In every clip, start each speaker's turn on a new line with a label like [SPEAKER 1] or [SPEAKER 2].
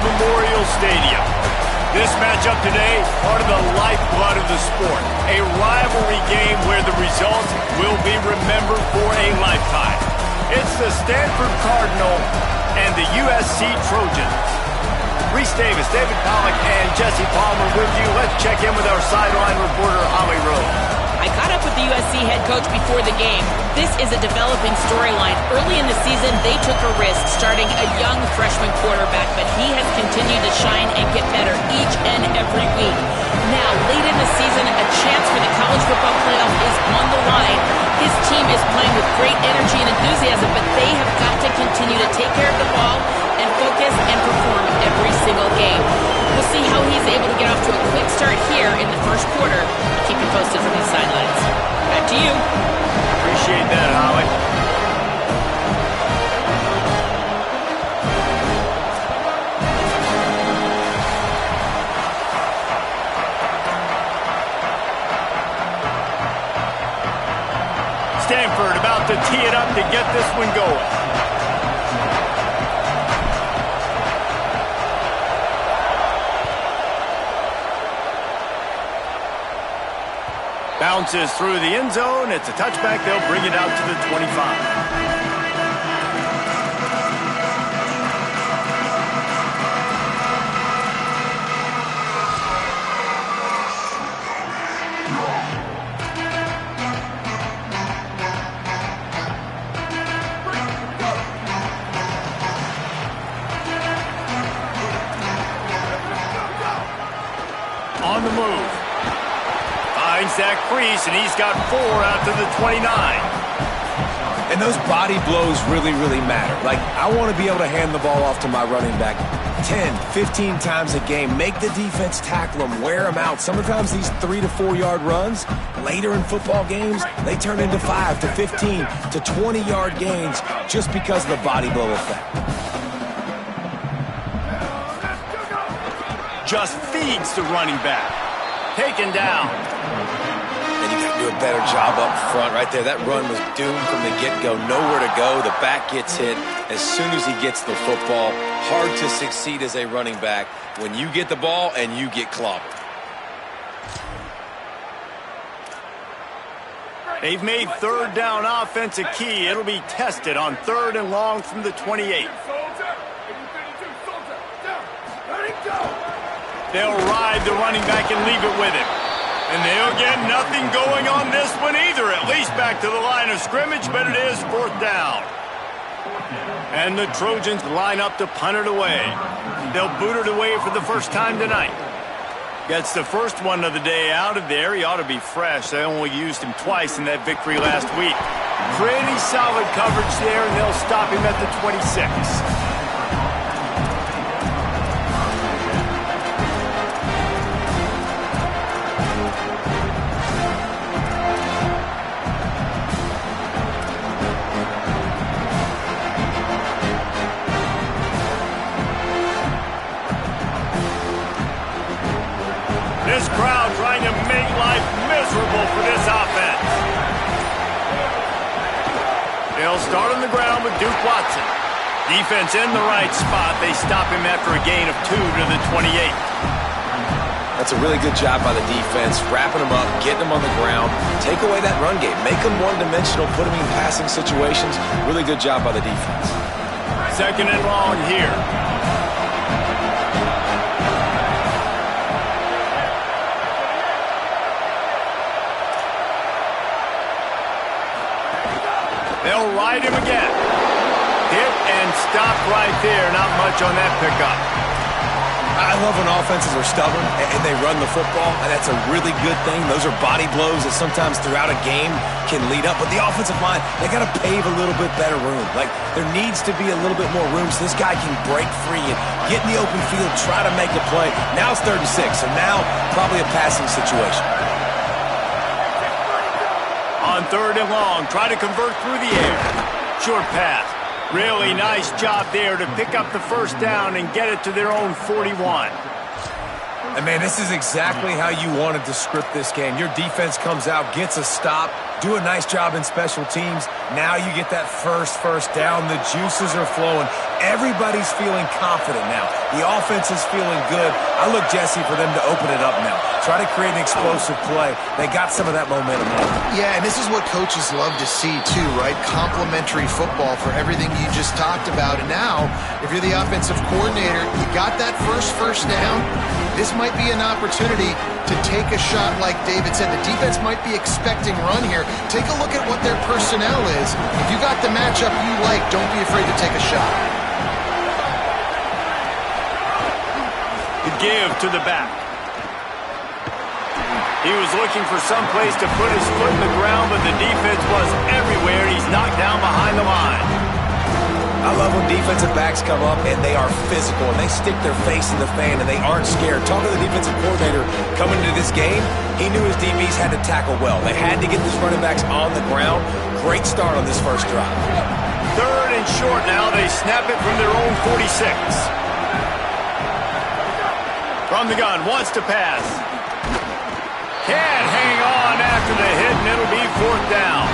[SPEAKER 1] Memorial Stadium. This matchup today, part of the lifeblood of the sport. A rivalry game where the results will be remembered for a lifetime. It's the Stanford Cardinal and the USC Trojans. Reese Davis, David Pollack, and Jesse Palmer with you. Let's check in with our sideline reporter, Holly Rose.
[SPEAKER 2] I caught up with the USC head coach before the game. This is a developing storyline. Early in the season, they took a risk, starting a young freshman quarterback, but he has continued to shine and get better each and every week. Now, late in the season, a chance for the college football playoff is on the line. His team is playing with great energy and enthusiasm, but they have got to continue to take care of the ball and focus and perform every single game. We'll see how he's able to get off to a quick start here in the first quarter. I'll keep you posted from the sidelines. Back to you.
[SPEAKER 1] Appreciate that, Holly. Stanford about to tee it up to get this one going. Bounces through the end zone. It's a touchback. They'll bring it out to the 25. On the move. Finds that crease, and he's got 4 out to the 29.
[SPEAKER 3] And those body blows really, really matter. Like, I want to be able to hand the ball off to my running back 10, 15 times a game. Make the defense tackle them, wear them out. Sometimes these 3 to 4 yard runs, later in football games, they turn into 5 to 15 to 20 yard gains just because of the body blow effect.
[SPEAKER 1] Just feeds the running back. Taken down.
[SPEAKER 3] And you got to do a better job up front right there. That run was doomed from the get-go. Nowhere to go. The back gets hit as soon as he gets the football. Hard to succeed as a running back when you get the ball and you get clobbered.
[SPEAKER 1] They've made third down offense a key. It'll be tested on 3rd and long from the 28. They'll ride the running back and leave it with him. And they'll get nothing going on this one either, at least back to the line of scrimmage, but it is 4th down. And the Trojans line up to punt it away. They'll boot it away for the first time tonight. Gets the first one of the day out of there. He ought to be fresh. They only used him twice in that victory last week. Pretty solid coverage there, and they'll stop him at the 26. This crowd trying to make life miserable for this offense. They'll start on the ground with Duke Watson. Defense in the right spot. They stop him after a gain of 2 to the 28.
[SPEAKER 3] That's a really good job by the defense, wrapping them up, getting them on the ground, take away that run game, make them one-dimensional, put them in passing situations. Really good job by the defense.
[SPEAKER 1] 2nd and long here. They'll ride him again. Hit and stop right there. Not much on that pickup.
[SPEAKER 3] I love when offenses are stubborn and they run the football, and that's a really good thing. Those are body blows that sometimes throughout a game can lead up. But the offensive line, they got to pave a little bit better room. Like, there needs to be a little bit more room so this guy can break free and get in the open field, try to make a play. Now it's 36, so now probably a passing situation.
[SPEAKER 1] On 3rd and long, try to convert through the air. Short pass. Really nice job there to pick up the first down and get it to their own 41.
[SPEAKER 3] And, man, this is exactly how you wanted to script this game. Your defense comes out, gets a stop, do a nice job in special teams. Now you get that first down. The juices are flowing. Everybody's feeling confident now. The offense is feeling good. I look, Jesse, for them to open it up now. Try to create an explosive play. They got some of that momentum now.
[SPEAKER 4] Yeah, and this is what coaches love to see too, right? Complementary football for everything you just talked about. And now, if you're the offensive coordinator, you got that first down. This might be an opportunity to take a shot like David said. The defense might be expecting run here. Take a look at what their personnel is. If you got the matchup you like, don't be afraid to take a shot.
[SPEAKER 1] The give to the back. He was looking for some place to put his foot in the ground, but the defense was everywhere, and he's knocked down behind the line.
[SPEAKER 3] I love when defensive backs come up and they are physical and they stick their face in the fan and they aren't scared. Talking to the defensive coordinator coming into this game, he knew his DBs had to tackle well. They had to get these running backs on the ground. Great start on this first drive.
[SPEAKER 1] 3rd and short now. They snap it from their own 46. From the gun, wants to pass. Can't hang on after the hit, and it'll be 4th down.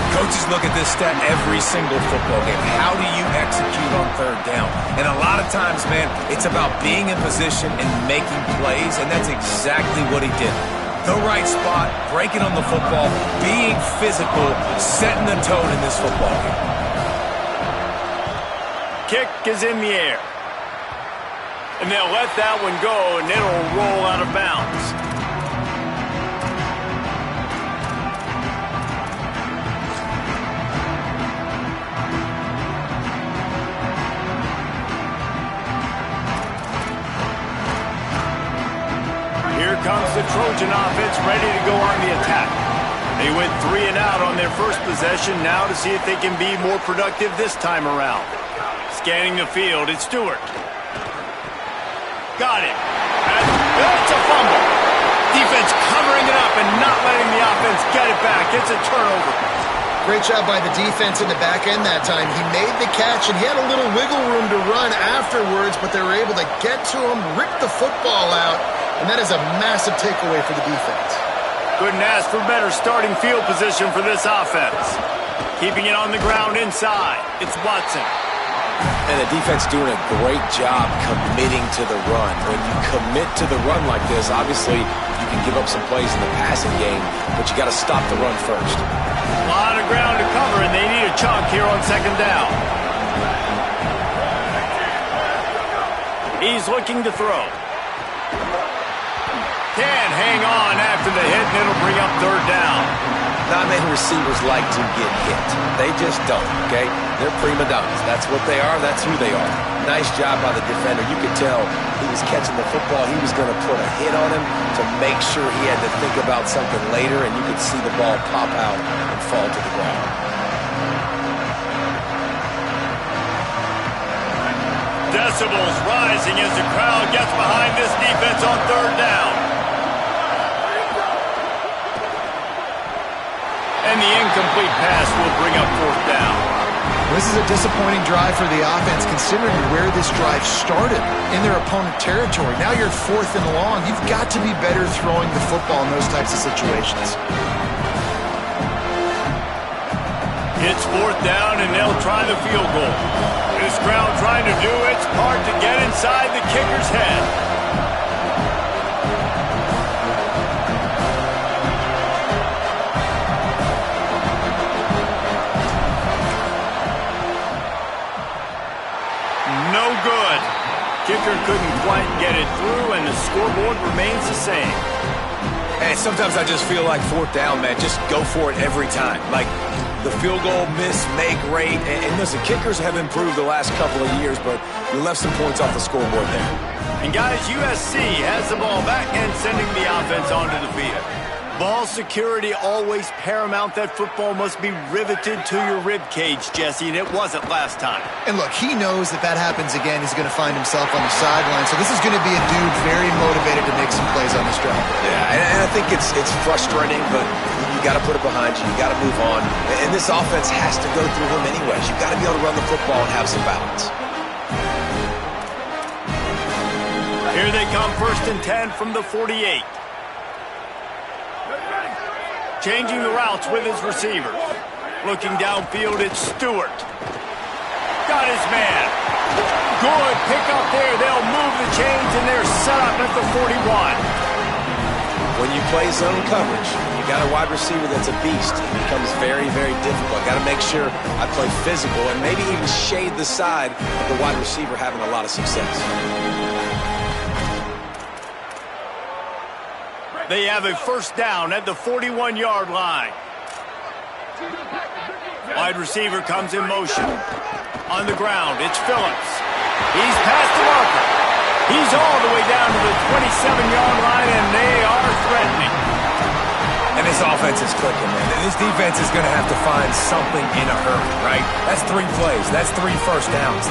[SPEAKER 3] Coaches look at this stat every single football game. How do you execute on 3rd down? And a lot of times, man, it's about being in position and making plays, and that's exactly what he did. The right spot, breaking on the football, being physical, setting the tone in this football game.
[SPEAKER 1] Kick is in the air. And they'll let that one go, and it'll roll out of bounds. Here comes the Trojan offense ready to go on the attack. They went 3 and out on their first possession, now to see if they can be more productive this time around. Scanning the field, it's Stewart. Got it. That's a fumble. Defense covering it up and not letting the offense get it back. It's a turnover.
[SPEAKER 4] Great job by the defense in the back end that time. He made the catch, and he had a little wiggle room to run afterwards, but they were able to get to him, rip the football out, and that is a massive takeaway for the defense.
[SPEAKER 1] Couldn't ask for better starting field position for this offense. Keeping it on the ground inside. It's Watson.
[SPEAKER 3] And the defense doing a great job committing to the run. When you commit to the run like this, obviously you can give up some plays in the passing game, but you got to stop the run first.
[SPEAKER 1] A lot of ground to cover, and they need a chunk here on 2nd down. He's looking to throw. Can't hang on after the hit, and it'll bring up 3rd down.
[SPEAKER 3] Not many receivers like to get hit. They just don't, okay? They're prima donnas. That's what they are. That's who they are. Nice job by the defender. You could tell he was catching the football. He was going to put a hit on him to make sure he had to think about something later, and you could see the ball pop out and fall to the ground.
[SPEAKER 1] Decibels rising as the crowd gets behind this defense on 3rd down. And the incomplete pass will bring up 4th down.
[SPEAKER 4] This is a disappointing drive for the offense, considering where this drive started, in their opponent territory. Now you're 4th and long. You've got to be better throwing the football in those types of situations.
[SPEAKER 1] It's 4th down, and they'll try the field goal. This crowd trying to do its part to get inside the kicker's head. No good. Kicker couldn't quite get it through, and the scoreboard remains the same.
[SPEAKER 3] Hey, sometimes I just feel like 4th down, man. Just go for it every time. Like the field goal miss, make rate. And listen, kickers have improved the last couple of years, but you left some points off the scoreboard there.
[SPEAKER 1] And guys, USC has the ball back and sending the offense onto the field. Ball security always paramount. That football must be riveted to your rib cage, Jesse, and it wasn't last time.
[SPEAKER 4] And look, he knows that happens again, he's going to find himself on the sideline. So this is going to be a dude very motivated to make some plays on this drive.
[SPEAKER 3] Yeah, and I think it's frustrating, but you got to put it behind you. You got to move on. And this offense has to go through him anyways. You've got to be able to run the football and have some balance.
[SPEAKER 1] Here they come, 1st and 10 from the 48. Changing the routes with his receivers. Looking downfield, it's Stewart. Got his man. Good pick up there. They'll move the chains, and they're set up at the 41.
[SPEAKER 3] When you play zone coverage, you got a wide receiver that's a beast. It becomes very, very difficult. Got to make sure I play physical and maybe even shade the side of the wide receiver having a lot of success.
[SPEAKER 1] They have a first down at the 41-yard line. Wide receiver comes in motion. On the ground, it's Phillips. He's past the marker. He's all the way down to the 27-yard line, and they are threatening.
[SPEAKER 3] And this offense is clicking, man. This defense is going to have to find something in a hurry, right? That's 3 plays. That's 3 first downs.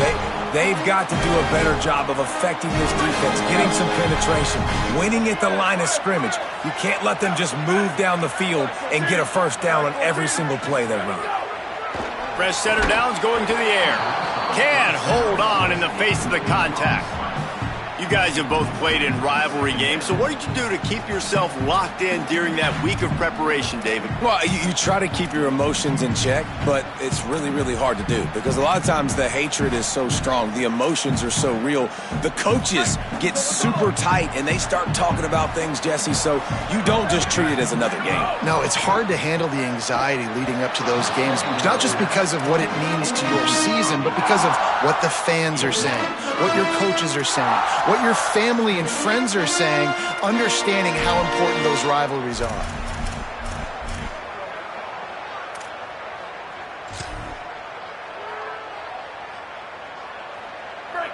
[SPEAKER 3] They've got to do a better job of affecting this defense, getting some penetration, winning at the line of scrimmage. You can't let them just move down the field and get a first down on every single play they run.
[SPEAKER 1] Fresh center downs going to the air. Can't hold on in the face of the contact. You guys have both played in rivalry games, so what did you do to keep yourself locked in during that week of preparation, David?
[SPEAKER 3] Well, you try to keep your emotions in check, but it's really, really hard to do because a lot of times the hatred is so strong, the emotions are so real. The coaches get super tight and they start talking about things, Jesse, so you don't just treat it as another game.
[SPEAKER 4] No, it's hard to handle the anxiety leading up to those games, not just because of what it means to your season, but because of what the fans are saying, what your coaches are saying, what your family and friends are saying, understanding how important those rivalries are.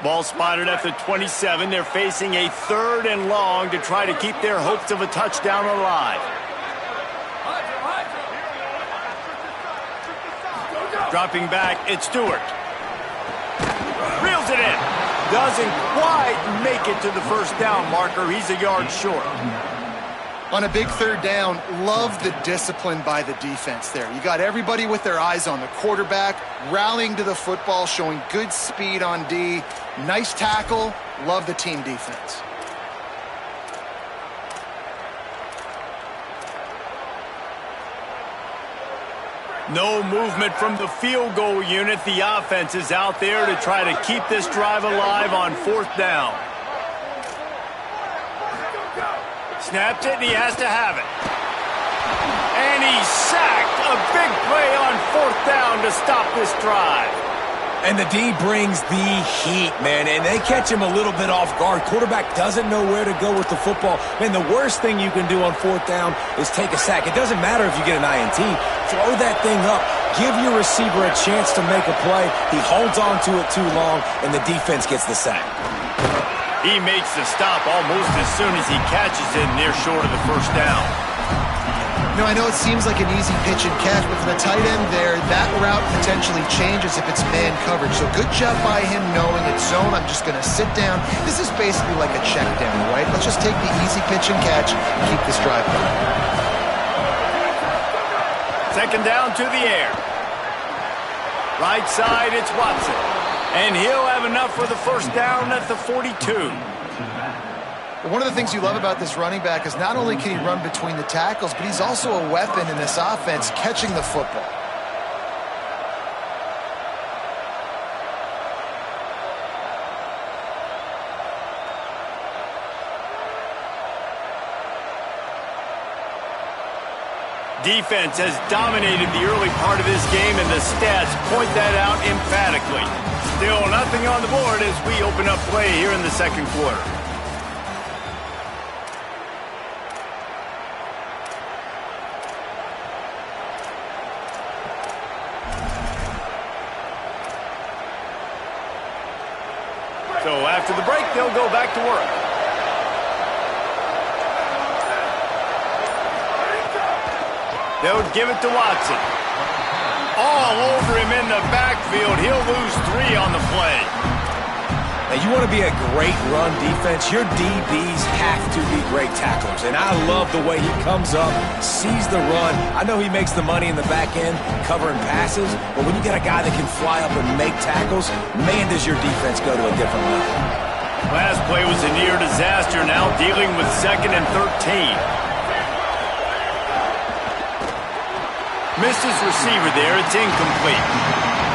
[SPEAKER 1] Ball spotted at the 27. They're facing a 3rd and long to try to keep their hopes of a touchdown alive. Dropping back, it's Stewart. Reels it in. Doesn't quite make it to the first down marker. He's a yard short.
[SPEAKER 4] On a big 3rd down, love the discipline by the defense there. You got everybody with their eyes on the quarterback, rallying to the football, showing good speed on D. Nice tackle. Love the team defense.
[SPEAKER 1] No movement from the field goal unit. The offense is out there to try to keep this drive alive on 4th down. Snaps it, and he has to have it. And he's sacked. A big play on 4th down to stop this drive.
[SPEAKER 3] And the D brings the heat, man, and they catch him a little bit off guard. Quarterback doesn't know where to go with the football. Man, the worst thing you can do on 4th down is take a sack. It doesn't matter if you get an INT. Throw that thing up. Give your receiver a chance to make a play. He holds on to it too long, and the defense gets the sack.
[SPEAKER 1] He makes the stop almost as soon as he catches it near short of the first down.
[SPEAKER 4] You know, I know it seems like an easy pitch and catch, but for the tight end there, that route potentially changes if it's man coverage. So good job by him knowing it's zone. I'm just going to sit down. This is basically like a check down, right? Let's just take the easy pitch and catch and keep this drive going.
[SPEAKER 1] 2nd down to the air. Right side, it's Watson. And he'll have enough for the first down at the 42.
[SPEAKER 4] One of the things you love about this running back is not only can he run between the tackles, but he's also a weapon in this offense catching the football.
[SPEAKER 1] Defense has dominated the early part of this game, and the stats point that out emphatically. Still nothing on the board as we open up play here in the 2nd quarter. So after the break, they'll go back to work. They'll give it to Watson. All over him in the backfield. He'll lose 3 on the play.
[SPEAKER 3] Now, you want to be a great run defense, your DBs have to be great tacklers. And I love the way he comes up, sees the run. I know he makes the money in the back end covering passes, but when you get a guy that can fly up and make tackles, man, does your defense go to a different level.
[SPEAKER 1] Last play was a near disaster. Now dealing with 2nd and 13. Misses receiver there. It's incomplete.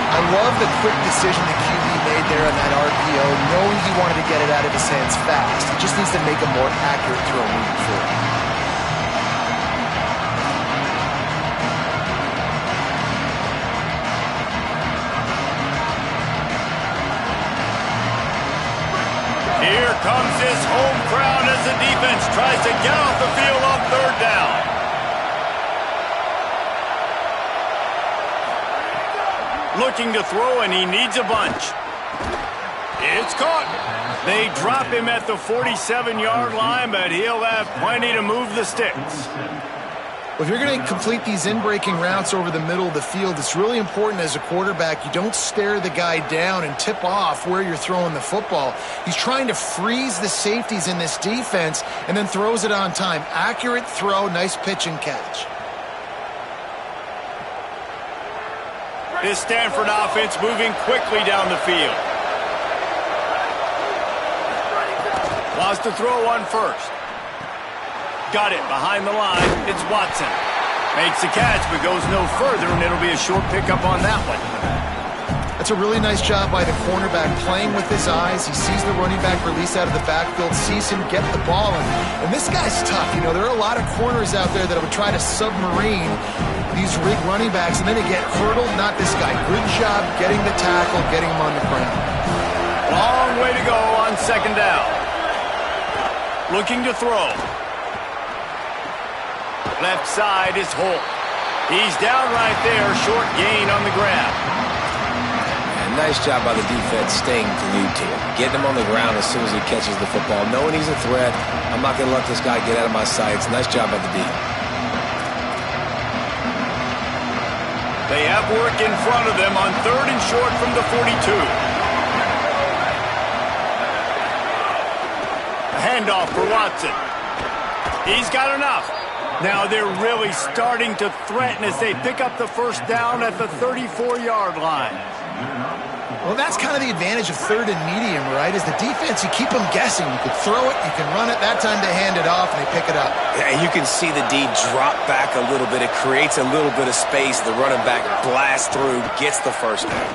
[SPEAKER 4] I love the quick decision the QB made there on that RPO, knowing he wanted to get it out of his hands fast. He just needs to make a more accurate throw moving forward.
[SPEAKER 1] Here comes his home crowd as the defense tries to get off the field on third down. Looking to throw, and he needs a bunch. It's caught. They drop him at the 47-yard line, but he'll have plenty to move the sticks.
[SPEAKER 4] Well, if you're going to complete these in-breaking routes over the middle of the field, it's really important as a quarterback you don't stare the guy down and tip off where you're throwing the football. He's trying to freeze the safeties in this defense and then throws it on time. Accurate throw, nice pitch and catch.
[SPEAKER 1] This Stanford offense moving quickly down the field. Lost to throw on first. Got it behind the line. It's Watson. Makes the catch, but goes no further, and it'll be a short pickup on that one.
[SPEAKER 4] That's a really nice job by the cornerback, playing with his eyes. He sees the running back release out of the backfield, sees him get the ball. And this guy's tough. You know, there are a lot of corners out there that would try to submarine these rig running backs, and then they get hurdled. Not this guy. Good job getting the tackle, getting him on the ground.
[SPEAKER 1] Long way to go on second down. Looking to throw. Left side is Holt. He's down right there, short gain on the grab.
[SPEAKER 3] And nice job by the defense staying glued to him. Getting him on the ground as soon as he catches the football. Knowing he's a threat, I'm not going to let this guy get out of my sights. Nice job by the D.
[SPEAKER 1] They have work in front of them on third and short from the 42. A handoff for Watson. He's got enough. Now they're really starting to threaten as they pick up the first down at the 34-yard line.
[SPEAKER 4] Well, that's kind of the advantage of third and medium, right? As the defense, you keep them guessing. You can throw it, you can run it. That time they hand it off and they pick it up.
[SPEAKER 3] Yeah, you can see the D drop back a little bit. It creates a little bit of space. The running back blasts through, gets the first down.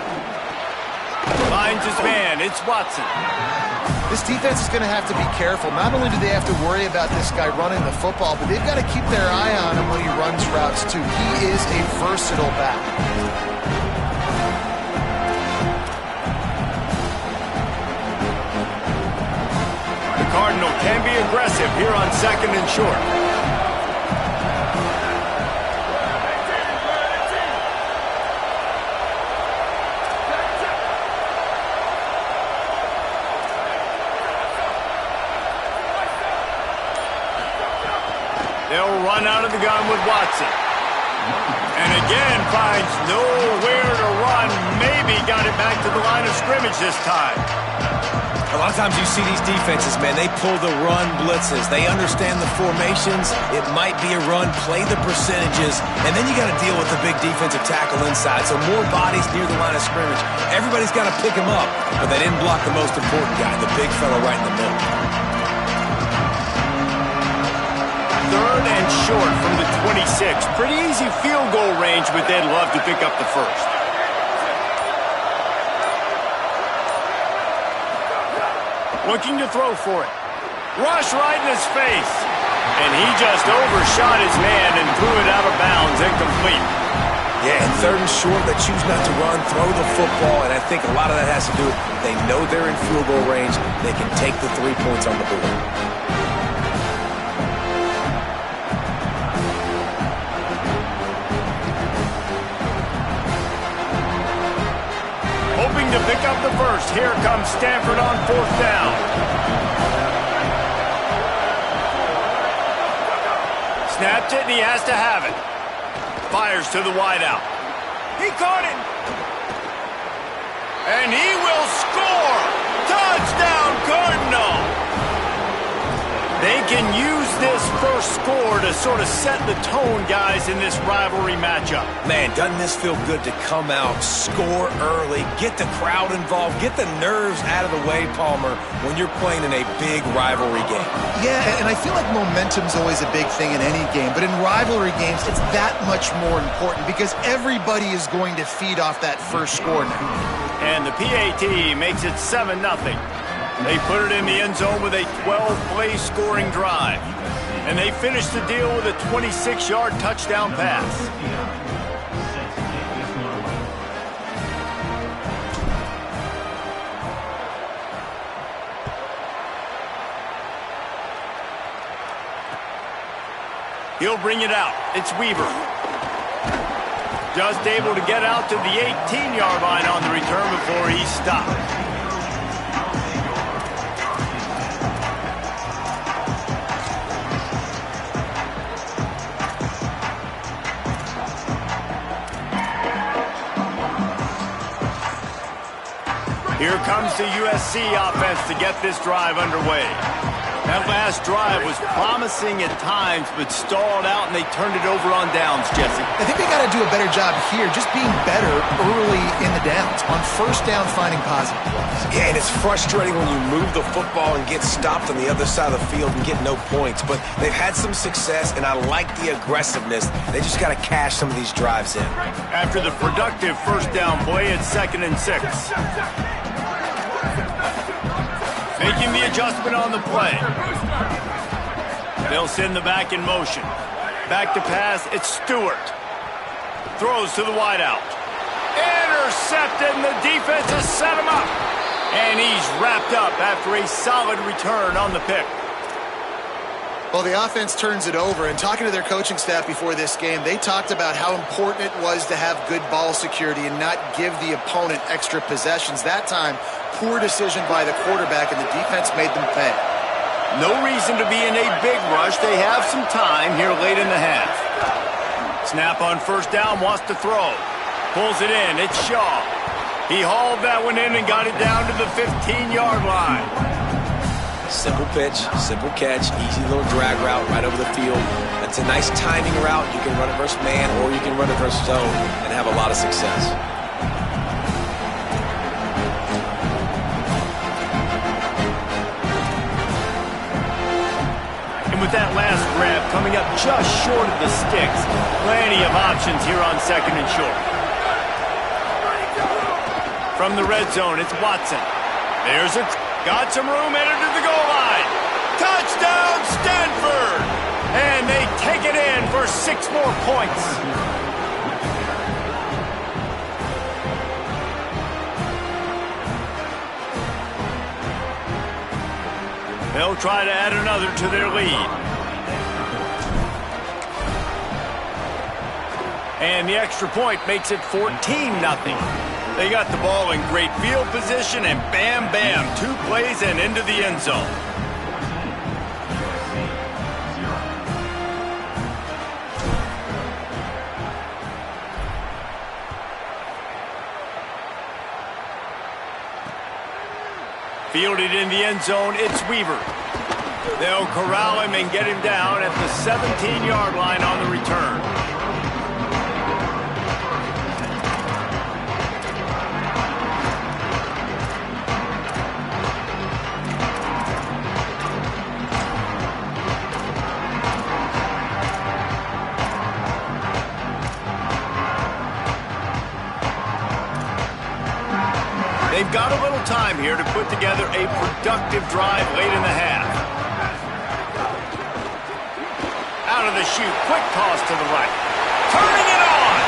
[SPEAKER 1] Finds his man. It's Watson.
[SPEAKER 4] This defense is going to have to be careful. Not only do they have to worry about this guy running the football, but they've got to keep their eye on him when he runs routes, too. He is a versatile back.
[SPEAKER 1] The Cardinal can be aggressive here on second and short. They'll run out of the gun with Watson. And again finds nowhere to run. Maybe got it back to the line of scrimmage this time.
[SPEAKER 3] A lot of times you see these defenses, man, they pull the run blitzes. They understand the formations. It might be a run, play the percentages, and then you got to deal with the big defensive tackle inside. So more bodies near the line of scrimmage. Everybody's got to pick him up, but they didn't block the most important guy, the big fella right in the middle.
[SPEAKER 1] Third and short from the 26. Pretty easy field goal range, but they'd love to pick up the first. Looking to throw for it. Rush right in his face. And he just overshot his man and threw it out of bounds, incomplete.
[SPEAKER 3] Yeah, and third and short, they choose not to run, throw the football, and I think a lot of that has to do with they know they're in field goal range. They can take the 3 points on the board.
[SPEAKER 1] Hoping to pick up the first. Here comes Stanford on fourth down. Snapped it, and he has to have it. Fires to the wideout. He caught it. And he will score. Touchdown, Cardinal. They can use this first score to sort of set the tone, guys, in this rivalry matchup.
[SPEAKER 3] Man, doesn't this feel good to come out, score early, get the crowd involved, get the nerves out of the way, Palmer, when you're playing in a big rivalry game?
[SPEAKER 4] Yeah, and I feel like momentum's always a big thing in any game, but in rivalry games, it's that much more important because everybody is going to feed off that first score now.
[SPEAKER 1] And the PAT makes it 7-0. They put it in the end zone with a 12-play scoring drive. And they finished the deal with a 26-yard touchdown pass. He'll bring it out. It's Weaver. Just able to get out to the 18-yard line on the return before he's stopped. Here comes the USC offense to get this drive underway. That last drive was promising at times, but stalled out, and they turned it over on downs, Jesse.
[SPEAKER 4] I think they got to do a better job here, just being better early in the downs. On first down, finding positive plays.
[SPEAKER 3] Yeah, and it's frustrating when you move the football and get stopped on the other side of the field and get no points. But they've had some success, and I like the aggressiveness. They just got to cash some of these drives in.
[SPEAKER 1] After the productive first down play, it's 2nd and 6. Making the adjustment on the play. They'll send the back in motion. Back to pass, it's Stewart. Throws to the wideout. Intercepted, and the defense has set him up. And he's wrapped up after a solid return on the pick.
[SPEAKER 4] Well, the offense turns it over, and talking to their coaching staff before this game, they talked about how important it was to have good ball security and not give the opponent extra possessions. That time, poor decision by the quarterback, and the defense made them pay.
[SPEAKER 1] No reason to be in a big rush. They have some time here late in the half. Snap on first down, wants to throw. Pulls it in, it's Shaw. He hauled that one in and got it down to the 15-yard line.
[SPEAKER 3] Simple pitch, simple catch, easy little drag route right over the field. That's a nice timing route. You can run it versus man, or you can run it versus zone and have a lot of success.
[SPEAKER 1] And with that last grab coming up just short of the sticks, plenty of options here on 2nd and short. From the red zone, it's Watson. There's a... Got some room, entered to the goal line. Touchdown, Stanford! And they take it in for 6 more points. They'll try to add another to their lead. And the extra point makes it 14-0. They got the ball in great field position, and bam, bam, 2 plays and into the end zone. Fielded in the end zone, it's Weaver. They'll corral him and get him down at the 17-yard line on the return. They've got a little time here to put together a productive drive late in the half. Out of the chute, quick toss to the right. Turning it on!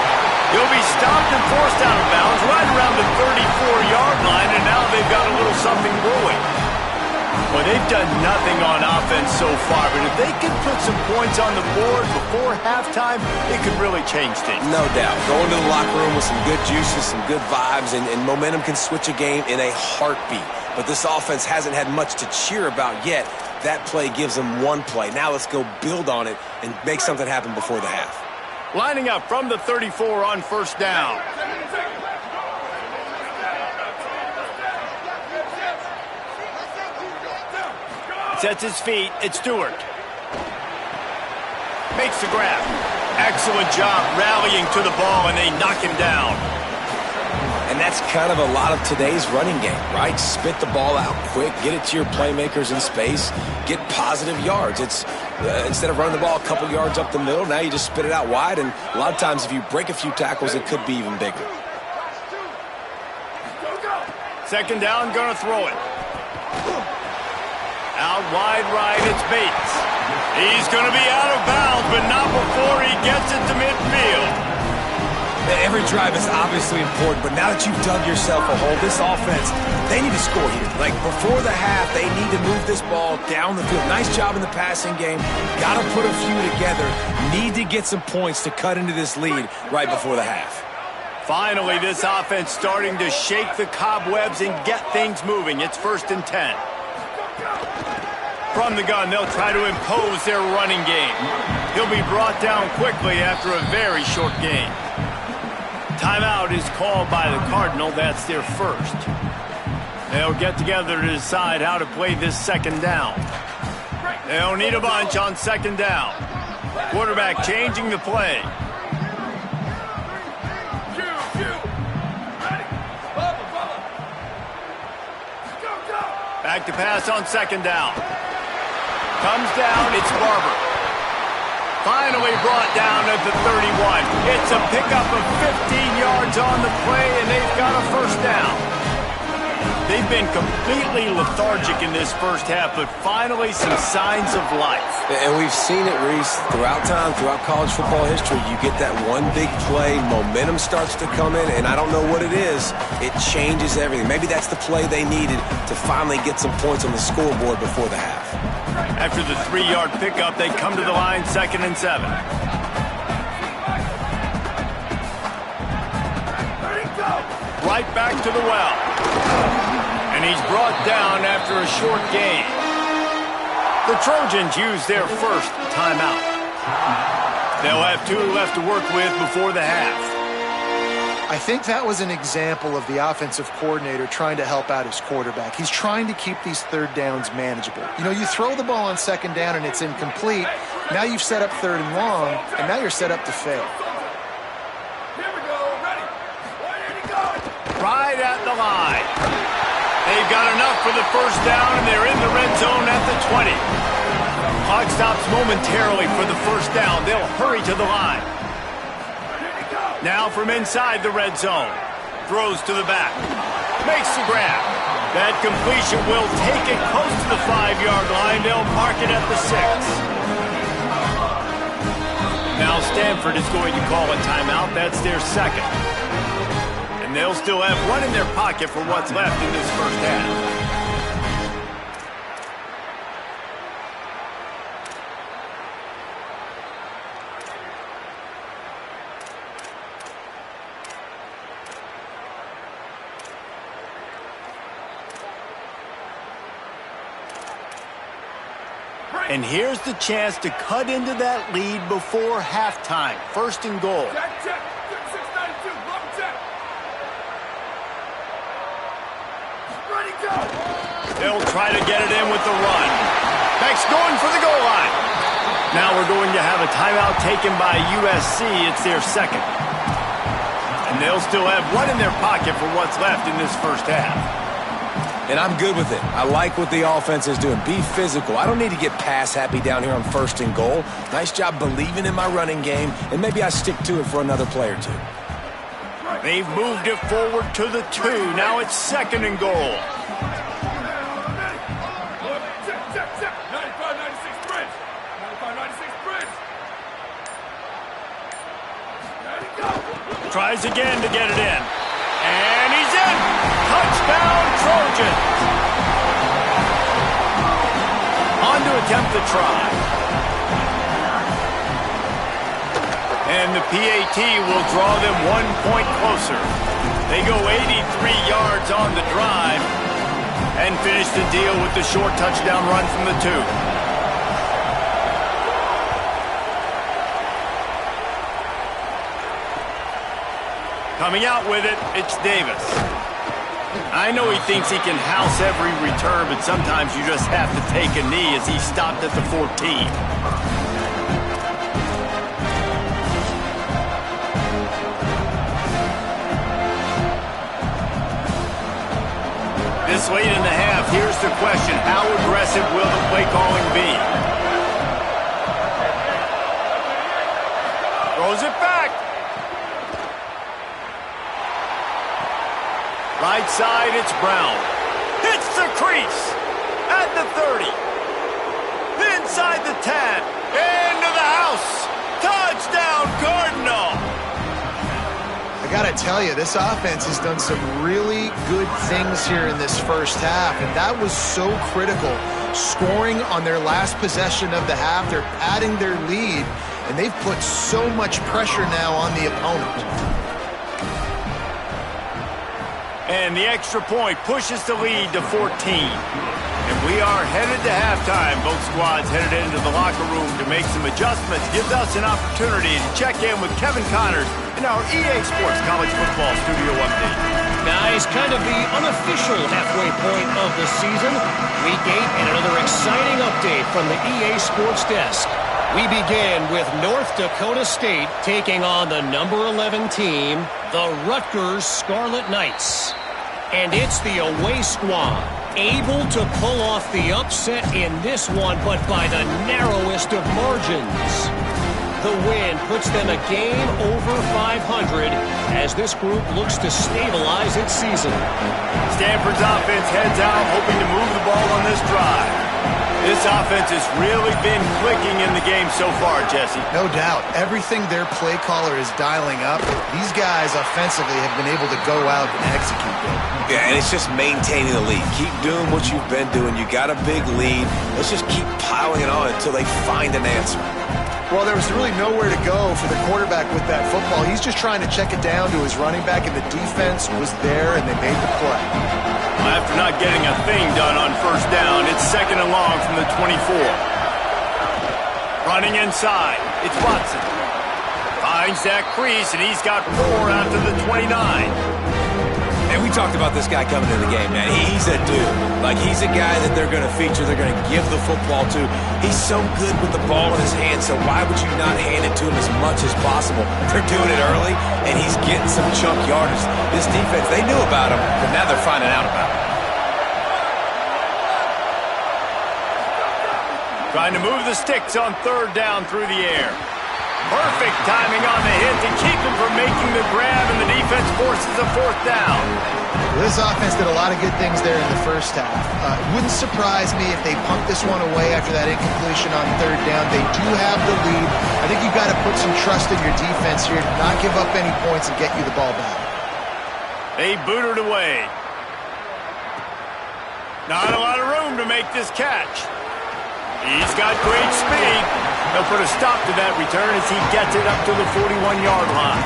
[SPEAKER 1] He'll be stopped and forced out of bounds right around the 34-yard line, and now they've got a little something brewing. Well, they've done nothing on offense so far, but if they can put some points on the board before halftime, it could really change things.
[SPEAKER 3] No doubt. Going to the locker room with some good juices, some good vibes, and momentum can switch a game in a heartbeat. But this offense hasn't had much to cheer about yet. That play gives them 1 play. Now let's go build on it and make something happen before the half.
[SPEAKER 1] Lining up from the 34 on first down. Sets his feet, it's Stewart. Makes the grab. Excellent job rallying to the ball, and they knock him down.
[SPEAKER 3] And that's kind of a lot of today's running game, right? Spit the ball out quick, get it to your playmakers in space, get positive yards. It's instead of running the ball a couple yards up the middle, now you just spit it out wide, and a lot of times if you break a few tackles, it could be even bigger.
[SPEAKER 1] Second down, gonna throw it. Out wide right, it's Bates. He's gonna be out of bounds, but not before he gets it to midfield.
[SPEAKER 3] Every drive is obviously important, but now that you've dug yourself a hole, this offense, they need to score here. Like, before the half, they need to move this ball down the field. Nice job in the passing game. Got to put a few together. Need to get some points to cut into this lead right before the half.
[SPEAKER 1] Finally, this offense starting to shake the cobwebs and get things moving. It's 1st and 10. From the gun, they'll try to impose their running game. He'll be brought down quickly after a very short game. Timeout is called by the Cardinal. That's their first. They'll get together to decide how to play this second down. They'll need a bunch on second down. Quarterback changing the play. Back to pass on second down. Comes down, it's Barber. Finally brought down at the 31. It's a pickup of 15 yards on the play, and they've got a first down. They've been completely lethargic in this first half, but finally some signs of life.
[SPEAKER 3] And we've seen it, Reese, throughout time, throughout college football history. You get that one big play, momentum starts to come in, and I don't know what it is. It changes everything. Maybe that's the play they needed to finally get some points on the scoreboard before the half.
[SPEAKER 1] After the 3-yard pickup, they come to the line 2nd and 7. Right back to the well. And he's brought down after a short gain. The Trojans use their first timeout. They'll have 2 left to work with before the half.
[SPEAKER 4] I think that was an example of the offensive coordinator trying to help out his quarterback. He's trying to keep these third downs manageable. You know, you throw the ball on second down and it's incomplete. Now you've set up 3rd and long, and now you're set up to fail.
[SPEAKER 1] Here we go, ready. Right at the line. They've got enough for the first down, and they're in the red zone at the 20. Clock stops momentarily for the first down. They'll hurry to the line. Now from inside the red zone. Throws to the back. Makes the grab. That completion will take it close to the 5-yard line. They'll mark it at the 6. Now Stanford is going to call a timeout. That's their second. And they'll still have one in their pocket for what's left in this first half. And here's the chance to cut into that lead before halftime. 1st and goal. They'll try to get it in with the run. Beck's going for the goal line. Now we're going to have a timeout taken by USC. It's their second. And they'll still have one in their pocket for what's left in this first half.
[SPEAKER 3] And I'm good with it. I like what the offense is doing. Be physical. I don't need to get pass happy down here on 1st and goal. Nice job believing in my running game, and maybe I stick to it for another play or 2.
[SPEAKER 1] They've moved it forward to the 2. Now it's 2nd and goal. Tries again to get it in. And he's in! Touchdown, Trojans! On to attempt the try. And the PAT will draw them 1 point closer. They go 83 yards on the drive and finish the deal with the short touchdown run from the 2. Coming out with it, it's Davis. I know he thinks he can house every return, but sometimes you just have to take a knee as he stopped at the 14. This late in the half, here's the question. How aggressive will the play calling be? Throws it back. Right side, it's Brown. Hits the crease. At the 30. Inside the 10. Into the house. Touchdown, Cardinal.
[SPEAKER 4] I got to tell you, this offense has done some really good things here in this first half, and that was so critical. Scoring on their last possession of the half, they're padding their lead, and they've put so much pressure now on the opponent.
[SPEAKER 1] And the extra point pushes the lead to 14. And we are headed to halftime. Both squads headed into the locker room to make some adjustments. Gives us an opportunity to check in with Kevin Connors in our EA Sports College Football Studio Update.
[SPEAKER 5] Guys, kind of the unofficial halfway point of the season. Week 8 and another exciting update from the EA Sports Desk. We begin with North Dakota State taking on the number 11 team, the Rutgers Scarlet Knights. And it's the away squad, able to pull off the upset in this one, but by the narrowest of margins. The win puts them a game over 500 as this group looks to stabilize its season.
[SPEAKER 1] Stanford's offense heads out, hoping to move the ball on this drive. This offense has really been clicking in the game so far, Jesse.
[SPEAKER 4] No doubt. Everything their play caller is dialing up, these guys offensively have been able to go out and execute them.
[SPEAKER 3] Yeah, and it's just maintaining the lead. Keep doing what you've been doing. You got a big lead. Let's just keep piling it on until they find an answer.
[SPEAKER 4] Well, there was really nowhere to go for the quarterback with that football. He's just trying to check it down to his running back, and the defense was there, and they made the play.
[SPEAKER 1] After not getting a thing done on first down, it's 2nd and long from the 24. Running inside, it's Watson. Finds that crease, and he's got 4 out to the 29.
[SPEAKER 3] And we talked about this guy coming into the game, man. He's a dude. Like, he's a guy that they're going to feature, they're going to give the football to. He's so good with the ball in his hand, so why would you not hand it to him as much as possible? They're doing it early, and he's getting some chunk yardage. This defense, they knew about him, but now they're finding out about him.
[SPEAKER 1] Trying to move the sticks on 3rd down through the air. Perfect timing on the hit to keep him from making the grab, and the defense forces a 4th down.
[SPEAKER 4] Well, this offense did a lot of good things there in the first half. It wouldn't surprise me if they pumped this one away after that incompletion on 3rd down. They do have the lead. I think you've got to put some trust in your defense here to not give up any points and get you the ball back.
[SPEAKER 1] They booted away. Not a lot of room to make this catch. He's got great speed. They'll put a stop to that return as he gets it up to the 41-yard line.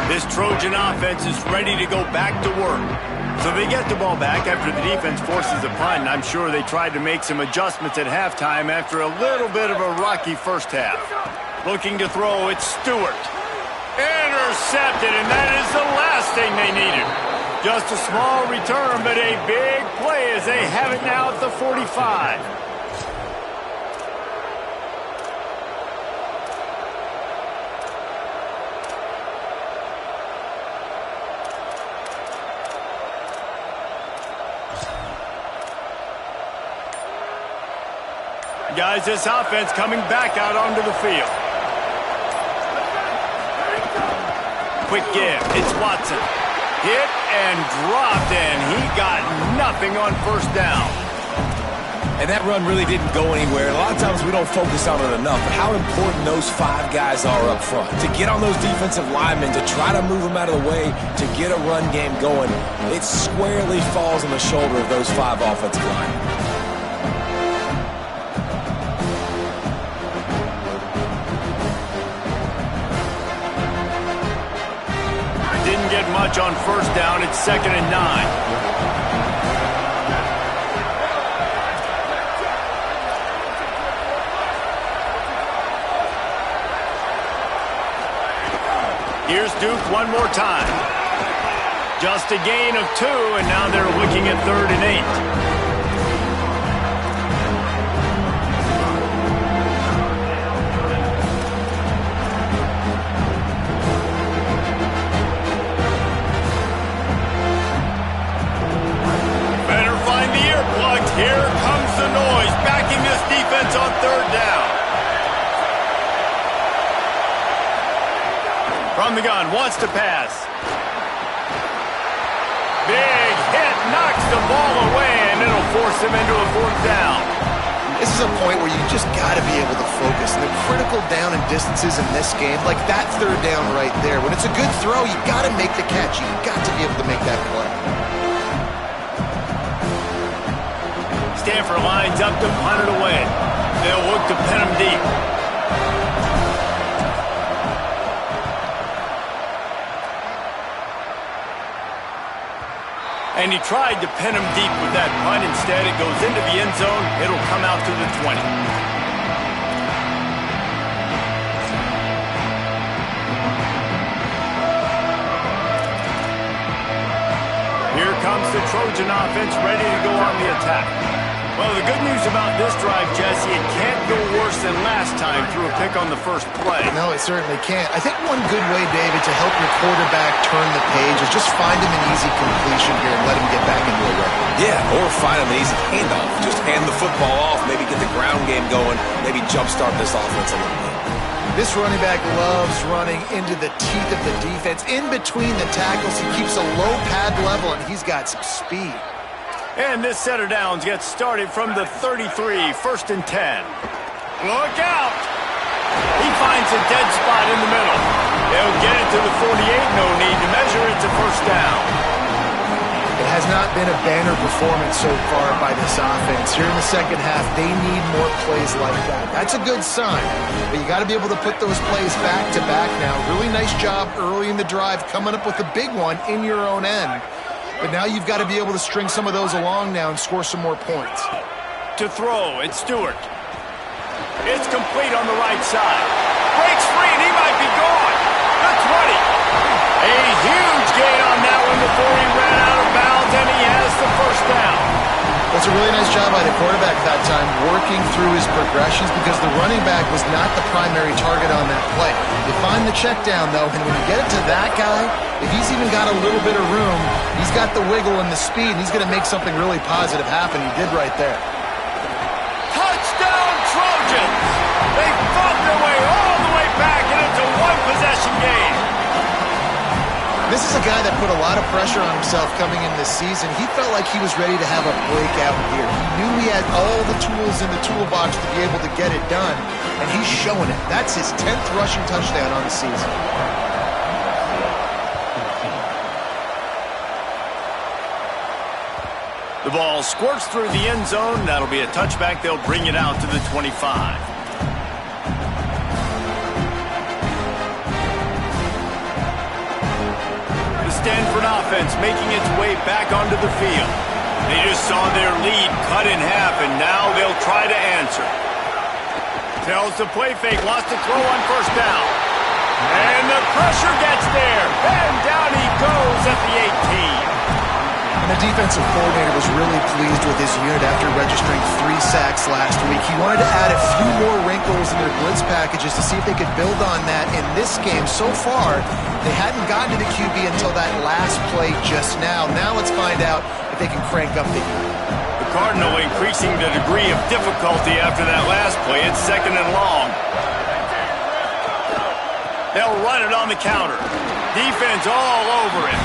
[SPEAKER 1] This Trojan offense is ready to go back to work. So they get the ball back after the defense forces a punt, and I'm sure they tried to make some adjustments at halftime after a little bit of a rocky first half. Looking to throw, it's Stewart. Intercepted, and that is the last thing they needed. Just a small return, but a big play as they have it now at the 45. Guys, this offense coming back out onto the field. Quick give. It's Watson. Hit and dropped, and he got nothing on 1st down.
[SPEAKER 3] And that run really didn't go anywhere. A lot of times we don't focus on it enough, but how important those 5 guys are up front. To get on those defensive linemen, to try to move them out of the way, to get a run game going, it squarely falls on the shoulder of those 5 offensive linemen.
[SPEAKER 1] Get much on 1st down. It's 2nd and 9. Here's Duke one more time. Just a gain of 2, and now they're looking at 3rd and 8. Better find the earplugs. Here comes the noise, backing this defense on 3rd down. From the gun, wants to pass. Big hit, knocks the ball away, and it'll force him into a 4th down.
[SPEAKER 4] This is a point where you just got to be able to focus. And the critical down and distances in this game, like that 3rd down right there, when it's a good throw, you got to make the catch. You got to be able to make that play.
[SPEAKER 1] Stanford lines up to punt it away. They'll look to pin him deep. And he tried to pin him deep with that punt. Instead, it goes into the end zone. It'll come out to the 20. Here comes the Trojan offense, ready to go on the attack. Well, the good news about this drive, Jesse, it can't go worse than last time through a pick on the first play.
[SPEAKER 4] No, it certainly can't. I think one good way, David, to help your quarterback turn the page is just find him an easy completion here and let him get back into a rhythm.
[SPEAKER 3] Yeah, or find him an easy handoff. Just hand the football off, maybe get the ground game going, maybe jumpstart this offense a little bit.
[SPEAKER 4] This running back loves running into the teeth of the defense. In between the tackles, he keeps a low pad level, and he's got some speed.
[SPEAKER 1] And this set of downs gets started from the 33, 1st and 10. Look out! He finds a dead spot in the middle. They'll get it to the 48, no need to measure. It's a 1st down.
[SPEAKER 4] It has not been a banner performance so far by this offense. Here in the second half, they need more plays like that. That's a good sign, but you got to be able to put those plays back to back now. Really nice job early in the drive, coming up with a big one in your own end. But now you've got to be able to string some of those along now and score some more points.
[SPEAKER 1] To throw, it's Stewart. It's complete on the right side. Breaks free, and he might be gone. The 20. A huge gain on that one before he ran out of bounds, and he has the 1st down.
[SPEAKER 4] That's a really nice job by the quarterback that time, working through his progressions, because the running back was not the primary target on that play. You find the check down, though, and when you get it to that guy, if he's even got a little bit of room, he's got the wiggle and the speed, and he's going to make something really positive happen. He did right there.
[SPEAKER 1] Touchdown, Trojans! They fought their way all the way back, and it's a 1-possession game.
[SPEAKER 4] This is a guy that put a lot of pressure on himself coming in this season. He felt like he was ready to have a breakout year. He knew he had all the tools in the toolbox to be able to get it done, and he's showing it. That's his 10th rushing touchdown on the season.
[SPEAKER 1] The ball squirts through the end zone. That'll be a touchback. They'll bring it out to the 25. The Stanford offense making its way back onto the field. They just saw their lead cut in half, and now they'll try to answer. Tells the play fake, wants to throw on 1st down. And the pressure gets there. And down he goes at the 18.
[SPEAKER 4] And the defensive coordinator was really pleased with his unit after registering 3 sacks last week. He wanted to add a few more wrinkles in their blitz packages to see if they could build on that in this game. So far, they hadn't gotten to the QB until that last play just now. Now let's find out if they can crank up the heat.
[SPEAKER 1] The Cardinal increasing the degree of difficulty after that last play. It's 2nd and long. They'll run it on the counter. Defense all over it.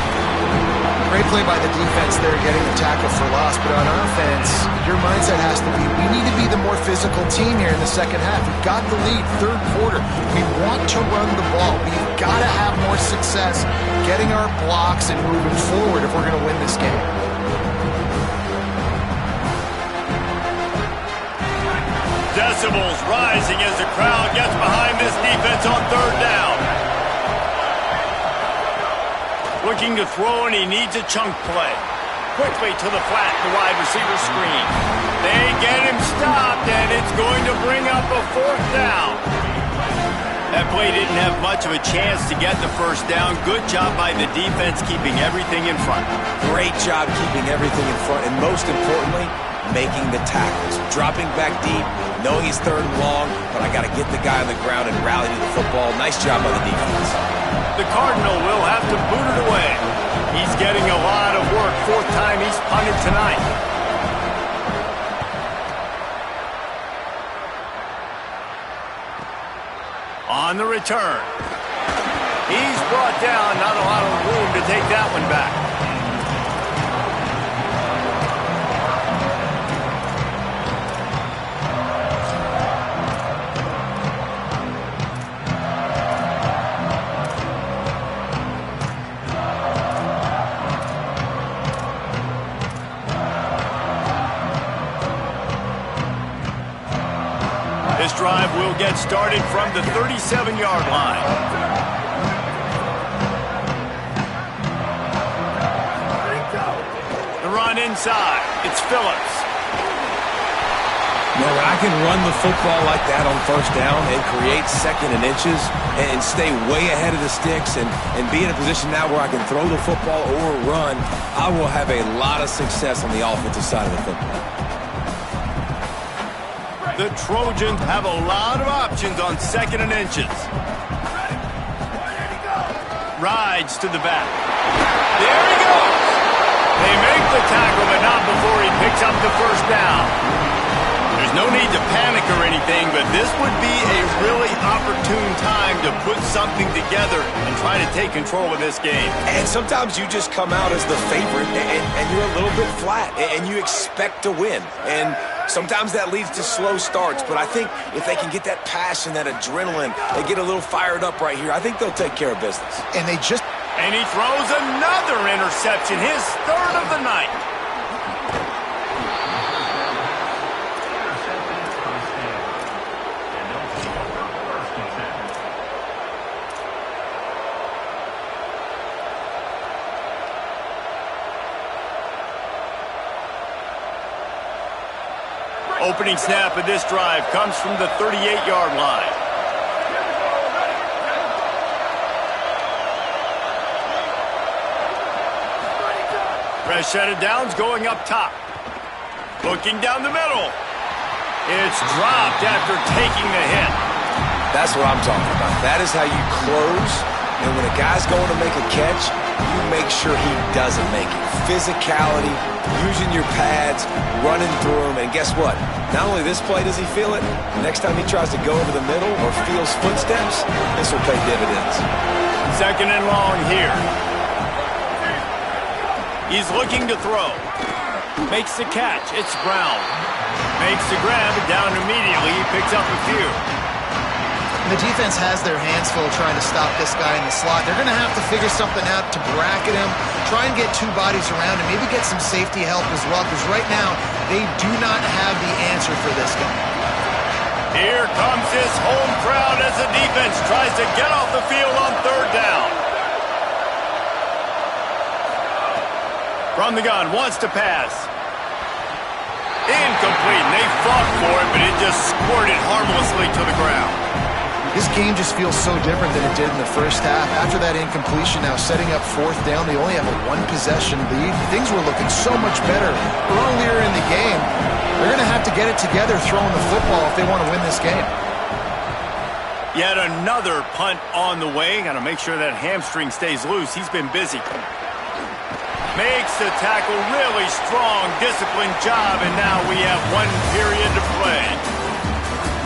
[SPEAKER 4] Great play by the defense there, getting the tackle for loss. But on offense, your mindset has to be, we need to be the more physical team here in the second half. We've got the lead, 3rd quarter. We want to run the ball. We've got to have more success getting our blocks and moving forward if we're going to win this game.
[SPEAKER 1] Decibels rising as the crowd gets behind this defense on 3rd down. Looking to throw, and he needs a chunk play. Quickly to the flat, the wide receiver screen. They get him stopped, and it's going to bring up a 4th down. That play didn't have much of a chance to get the first down. Good job by the defense keeping everything in front.
[SPEAKER 3] Great job keeping everything in front, and most importantly, making the tackles. Dropping back deep, knowing he's third and long, but I got to get the guy on the ground and rally to the football. Nice job by the defense.
[SPEAKER 1] The Cardinal will have to boot it away. He's getting a lot of work. Fourth time he's punted tonight. On the return. He's brought down. Not a lot of room to take that one back. This drive will get started from the 37-yard line. The run inside. It's Phillips.
[SPEAKER 3] When I can run the football like that on first down and create second and inches and stay way ahead of the sticks and be in a position now where I can throw the football or run, I will have a lot of success on the offensive side of the football.
[SPEAKER 1] The Trojans have a lot of options on second and inches. Rides to the back. There he goes. They make the tackle, but not before he picks up the first down. There's no need to panic or anything, but this would be a really opportune time to put something together and try to take control of this game.
[SPEAKER 3] And sometimes you just come out as the favorite and you're a little bit flat and you expect to win. And sometimes that leads to slow starts, but I think if they can get that passion, that adrenaline, they get a little fired up right here, I think they'll take care of business.
[SPEAKER 1] And he throws another interception, his third of the night. Opening snap of this drive comes from the 38-yard line. Press set of downs going up top. Looking down the middle. It's dropped after taking the hit.
[SPEAKER 3] That's what I'm talking about. That is how you close. And when a guy's going to make a catch, you make sure he doesn't make it. Physicality, using your pads, running through them. And guess what? Not only this play does he feel it, next time he tries to go over the middle or feels footsteps, this will pay dividends.
[SPEAKER 1] Second and long here. He's looking to throw. Makes the catch. It's Brown. Makes the grab. Down immediately. He picks up a few.
[SPEAKER 4] The defense has their hands full trying to stop this guy in the slot. They're going to have to figure something out to bracket him, try and get two bodies around him, maybe get some safety help as well, because right now they do not have the answer for this guy.
[SPEAKER 1] Here comes his home crowd as the defense tries to get off the field on third down. From the gun, wants to pass. Incomplete. They fought for it, but it just squirted harmlessly to the ground.
[SPEAKER 4] This game just feels so different than it did in the first half. After that incompletion, now setting up fourth down, they only have a one-possession lead. Things were looking so much better earlier in the game. They're going to have to get it together throwing the football if they want to win this game.
[SPEAKER 1] Yet another punt on the way. Got to make sure that hamstring stays loose. He's been busy. Makes the tackle, really strong, disciplined job, and now we have one period to play.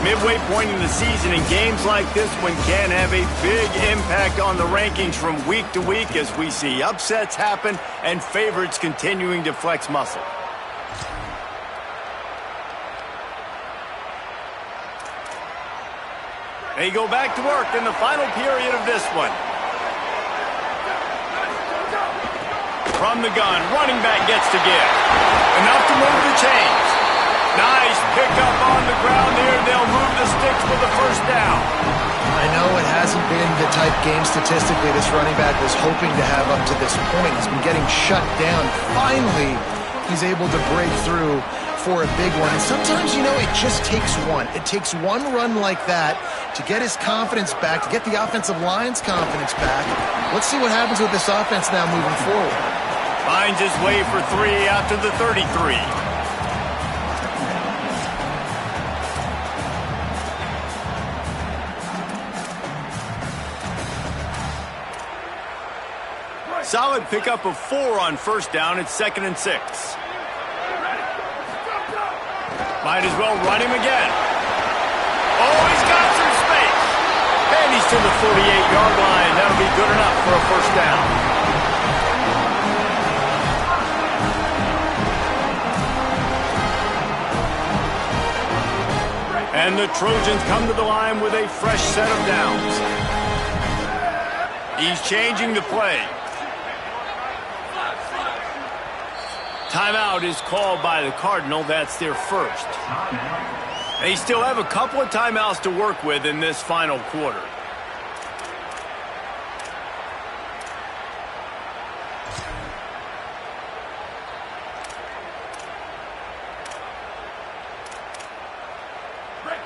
[SPEAKER 1] Midway point in the season, and games like this one can have a big impact on the rankings from week to week as we see upsets happen and favorites continuing to flex muscle. They go back to work in the final period of this one. From the gun, running back gets to give. Enough to move the chains. Nice pickup on the ground there. They'll move the sticks for the first down.
[SPEAKER 4] I know it hasn't been the type game statistically this running back was hoping to have up to this point. He's been getting shut down. Finally, he's able to break through for a big one. And sometimes, it just takes one. It takes one run like that to get his confidence back, to get the offensive line's confidence back. Let's see what happens with this offense now moving forward.
[SPEAKER 1] Finds his way for 3 after the 33. Solid pickup of 4 on first down. It's 2nd and 6. Might as well run him again. Oh, he's got some space. And he's to the 48-yard line. That'll be good enough for a first down. And the Trojans come to the line with a fresh set of downs. He's changing the play. Timeout is called by the Cardinal. That's their first. They still have a couple of timeouts to work with in this final quarter.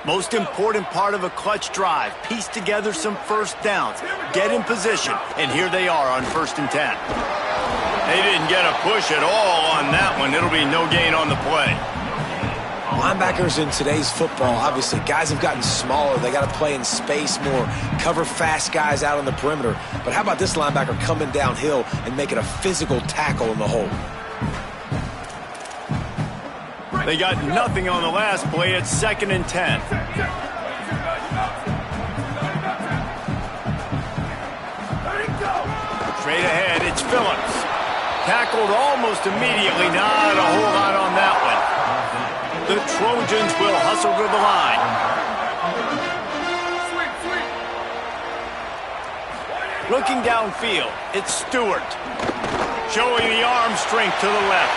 [SPEAKER 1] Most important part of a clutch drive. Piece together some first downs. Get in position. And here they are on 1st and 10. They didn't get a push at all on that one. It'll be no gain on the play.
[SPEAKER 3] Linebackers in today's football, obviously, guys have gotten smaller. They got to play in space more, cover fast guys out on the perimeter. But how about this linebacker coming downhill and making a physical tackle in the hole?
[SPEAKER 1] They got nothing on the last play. It's 2nd and 10. Straight ahead, it's Phillips. Tackled almost immediately. Not a whole lot on that one. The Trojans will hustle to the line. Looking downfield, it's Stewart. Showing the arm strength to the left.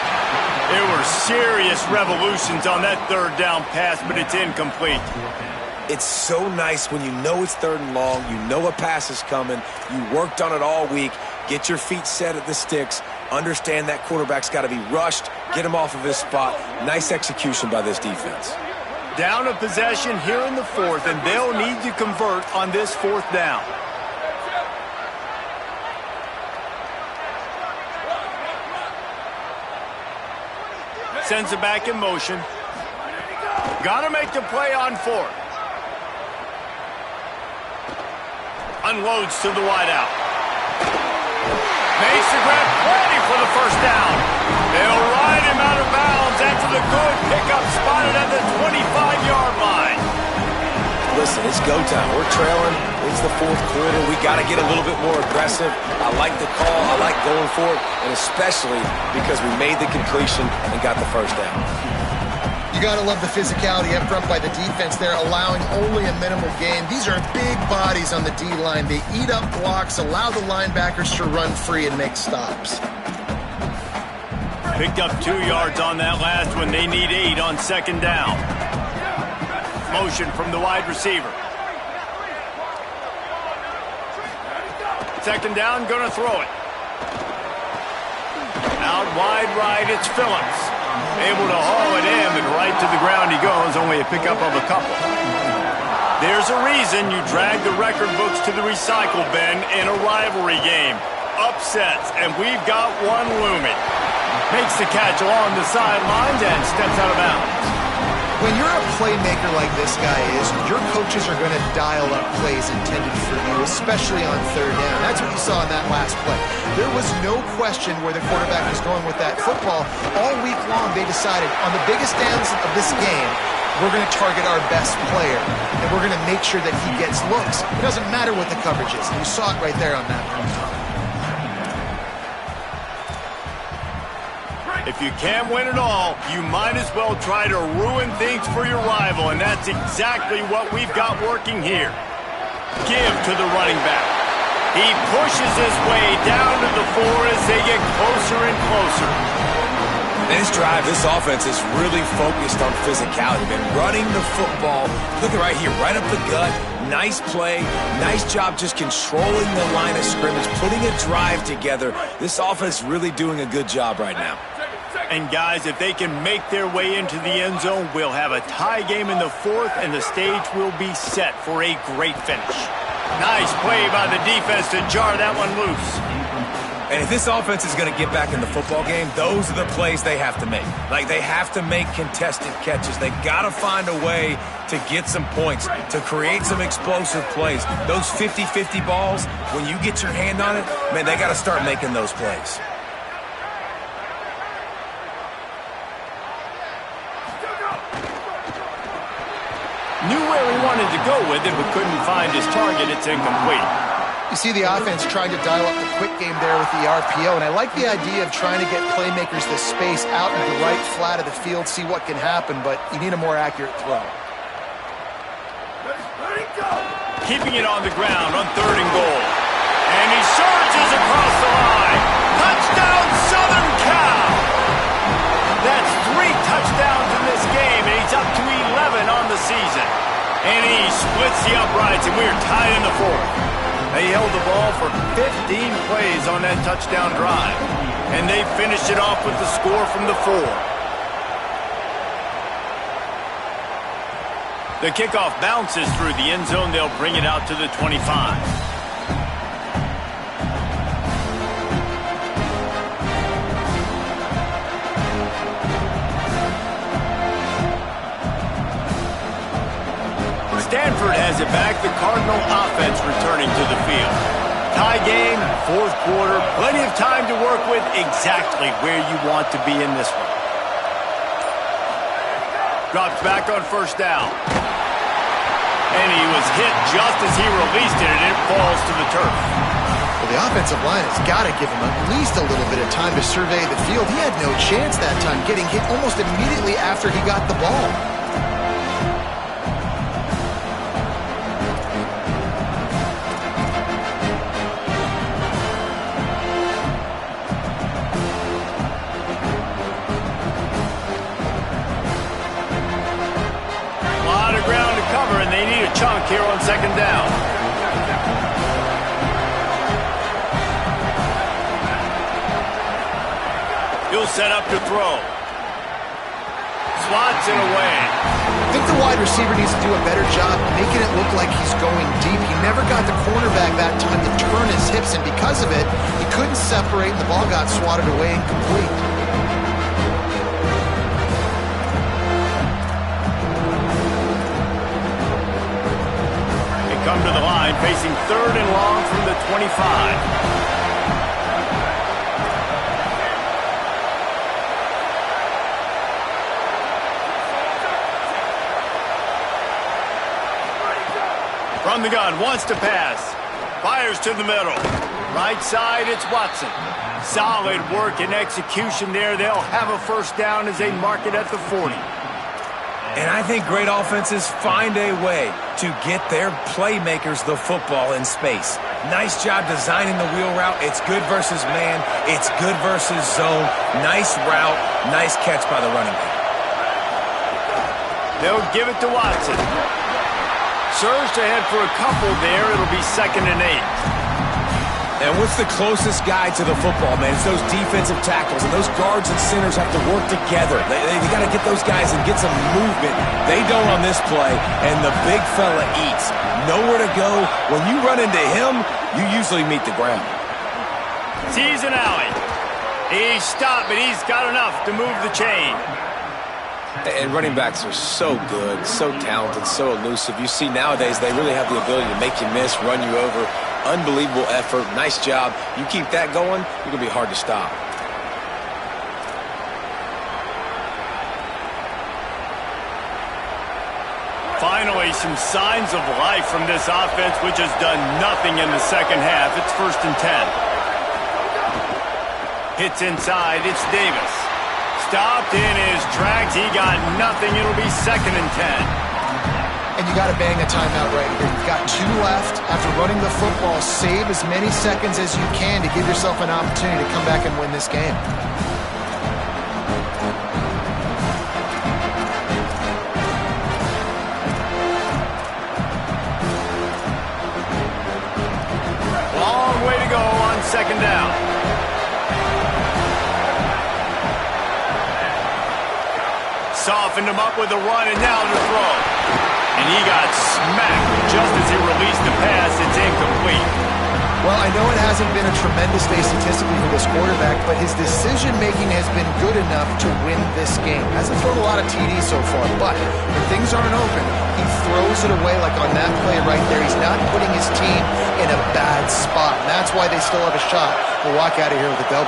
[SPEAKER 1] There were serious revolutions on that 3rd down pass, but it's incomplete.
[SPEAKER 3] It's so nice when you know it's 3rd and long, you know a pass is coming, you worked on it all week, get your feet set at the sticks, understand that quarterback's got to be rushed, get him off of his spot. Nice execution by this defense.
[SPEAKER 1] Down a possession here in the 4th, and they'll need to convert on this 4th down. Sends it back in motion. Got to make the play on 4th. Unloads to the wideout. Makes the grab, plenty for the first down. They'll ride him out of bounds after the good pickup spotted at the 25-yard line.
[SPEAKER 3] Listen, it's go time. We're trailing. It's the 4th quarter. We got to get a little bit more aggressive. I like the call. I like going for it, and especially because we made the completion and got the first down.
[SPEAKER 4] You got to love the physicality up front by the defense there, allowing only a minimal gain. These are big bodies on the D-line. They eat up blocks, allow the linebackers to run free and make stops.
[SPEAKER 1] Picked up 2 yards on that last one. They need 8 on 2nd down. Motion from the wide receiver. 2nd down, gonna throw it. Out wide right, it's Phillips. Able to haul it in, and right to the ground he goes, only a pickup of a couple. There's a reason you drag the record books to the recycle bin in a rivalry game. Upsets, and we've got one looming. Makes the catch along the sidelines and steps out of bounds.
[SPEAKER 4] When you're a playmaker like this guy is, your coaches are going to dial up plays intended for you, especially on 3rd down. That's what you saw in that last play. There was no question where the quarterback was going with that football. All week long, they decided on the biggest downs of this game, we're going to target our best player, and we're going to make sure that he gets looks. It doesn't matter what the coverage is. You saw it right there on that one.
[SPEAKER 1] If you can't win it all, you might as well try to ruin things for your rival, and that's exactly what we've got working here. Give to the running back. He pushes his way down to the 4 as they get closer and closer.
[SPEAKER 3] This drive, this offense is really focused on physicality. They're running the football. Look at right here, right up the gut. Nice play. Nice job just controlling the line of scrimmage, putting a drive together. This offense really doing a good job right now.
[SPEAKER 1] And guys, if they can make their way into the end zone, we'll have a tie game in the fourth, and the stage will be set for a great finish. Nice play by the defense to jar that one loose.
[SPEAKER 3] And if this offense is going to get back in the football game, those are the plays they have to make. Like, they have to make contested catches. They got to find a way to get some points, to create some explosive plays. Those 50-50 balls, when you get your hand on it, man, they got to start making those plays.
[SPEAKER 1] Knew where he wanted to go with it, but couldn't find his target. It's incomplete.
[SPEAKER 4] You see the offense trying to dial up the quick game there with the RPO, and I like the idea of trying to get playmakers the space out into the right flat of the field, see what can happen, but you need a more accurate throw.
[SPEAKER 1] Keeping it on the ground on 3rd and goal. And he surges across the line. Touchdown, Southern Cal! That's 3 touchdowns in this game, and he's up to 11 on the season. And he splits the uprights, and we're tied in the 4th. They held the ball for 15 plays on that touchdown drive, and they finished it off with the score from the 4. The kickoff bounces through the end zone. They'll bring it out to the 25. Stanford has it back. The Cardinal offense returning to the field. Tie game, 4th quarter. Plenty of time to work with, exactly where you want to be in this one. Drops back on 1st down. And he was hit just as he released it, and it falls to the turf.
[SPEAKER 4] Well, the offensive line has got to give him at least a little bit of time to survey the field. He had no chance that time, getting hit almost immediately after he got the ball.
[SPEAKER 1] Chunk here on 2nd down. He'll set up to throw. Slots it away.
[SPEAKER 4] I think the wide receiver needs to do a better job making it look like he's going deep. He never got the cornerback that time to turn his hips, and because of it, he couldn't separate, and the ball got swatted away incomplete.
[SPEAKER 1] Come to the line, facing 3rd and long from the 25. From the gun, wants to pass. Fires to the middle. Right side, it's Watson. Solid work and execution there. They'll have a 1st down as they mark it at the 40.
[SPEAKER 3] And I think great offenses find a way to get their playmakers the football in space. Nice job designing the wheel route. It's good versus man. It's good versus zone. Nice route. Nice catch by the running back.
[SPEAKER 1] They'll give it to Watson. Surged ahead for a couple there. It'll be 2nd and 8.
[SPEAKER 3] And what's the closest guy to the football, man? It's those defensive tackles, and those guards and centers have to work together. They got to get those guys and get some movement. They don't on this play, and the big fella eats. Nowhere to go. When you run into him, you usually meet the ground.
[SPEAKER 1] Sees an alley. He's stopped, but he's got enough to move the chain.
[SPEAKER 3] And running backs are so good, so talented, so elusive. You see nowadays they really have the ability to make you miss, run you over. Unbelievable effort. Nice job. You keep that going, you're going to be hard to stop.
[SPEAKER 1] Finally, some signs of life from this offense, which has done nothing in the 2nd half. It's 1st and 10. Hits inside. It's Davis. Stopped in his tracks. He got nothing. It'll be 2nd and 10.
[SPEAKER 4] And you got to bang a timeout right here. You've got 2 left. After running the football, save as many seconds as you can to give yourself an opportunity to come back and win this game.
[SPEAKER 1] Long 2nd down. softened him up with the run, and now the throw. And he got smacked just as he released the pass. It's incomplete.
[SPEAKER 4] Well, I know it hasn't been a tremendous day statistically for this quarterback, but his decision-making has been good enough to win this game. Hasn't thrown a lot of TDs so far, but when things aren't open, he throws it away like on that play right there. He's not putting his team in a bad spot, and that's why they still have a shot to walk out of here with a W.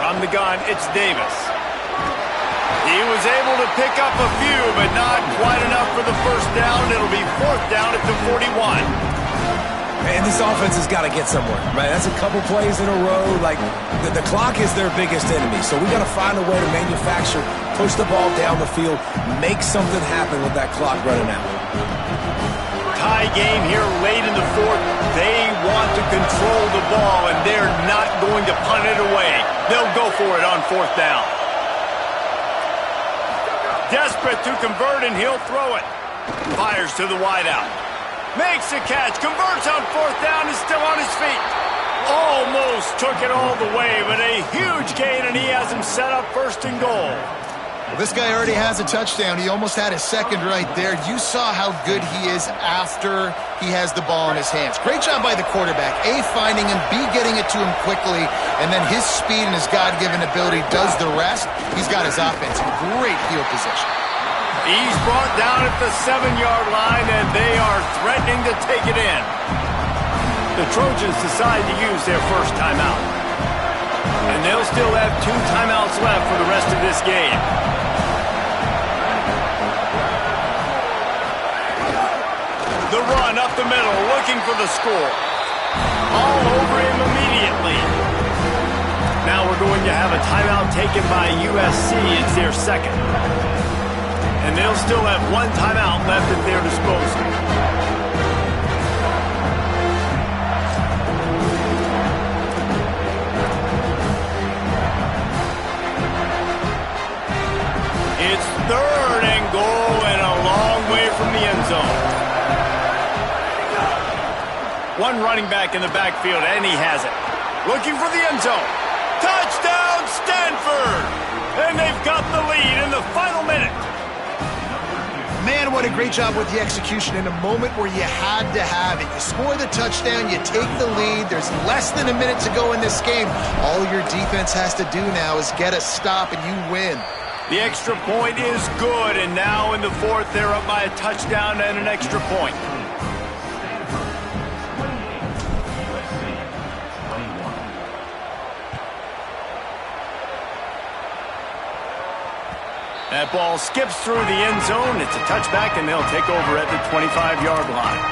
[SPEAKER 1] From the gun, it's Davis. He was able to pick up a few, but not quite enough for the first down. It'll be fourth down at the 41.
[SPEAKER 3] And this offense has got to get somewhere, right? That's a couple plays in a row. Like, the clock is their biggest enemy. So we got to find a way to manufacture, push the ball down the field, make something happen with that clock running out.
[SPEAKER 1] Tie game here late in the fourth. They want to control the ball, and they're not going to punt it away. They'll go for it on fourth down. Desperate to convert, and he'll throw it. Fires to the wideout. Makes a catch. Converts on fourth down. Is still on his feet. Almost took it all the way, but a huge gain, and he has him set up first and goal.
[SPEAKER 4] Well, this guy already has a touchdown. He almost had his second right there. You saw how good he is after he has the ball in his hands. Great job by the quarterback. A, finding him, B, getting it to him quickly, and then his speed and his God-given ability does the rest. He's got his offense in great field position.
[SPEAKER 1] He's brought down at the 7-yard line, and they are threatening to take it in. The Trojans decide to use their first timeout. And they'll still have 2 timeouts left for the rest of this game. The run up the middle, looking for the score. All over him immediately. Now we're going to have a timeout taken by USC. It's their second. And they'll still have 1 timeout left at their disposal. It's third and goal and a long way from the end zone. One running back in the backfield, and he has it. Looking for the end zone. Touchdown, Stanford! And they've got the lead in the final minute.
[SPEAKER 4] Man, what a great job with the execution in a moment where you had to have it. You score the touchdown, you take the lead. There's less than a minute to go in this game. All your defense has to do now is get a stop, and you win.
[SPEAKER 1] The extra point is good, and now in the fourth, they're up by a touchdown and an extra point. That ball skips through the end zone. It's a touchback, and they'll take over at the 25-yard line.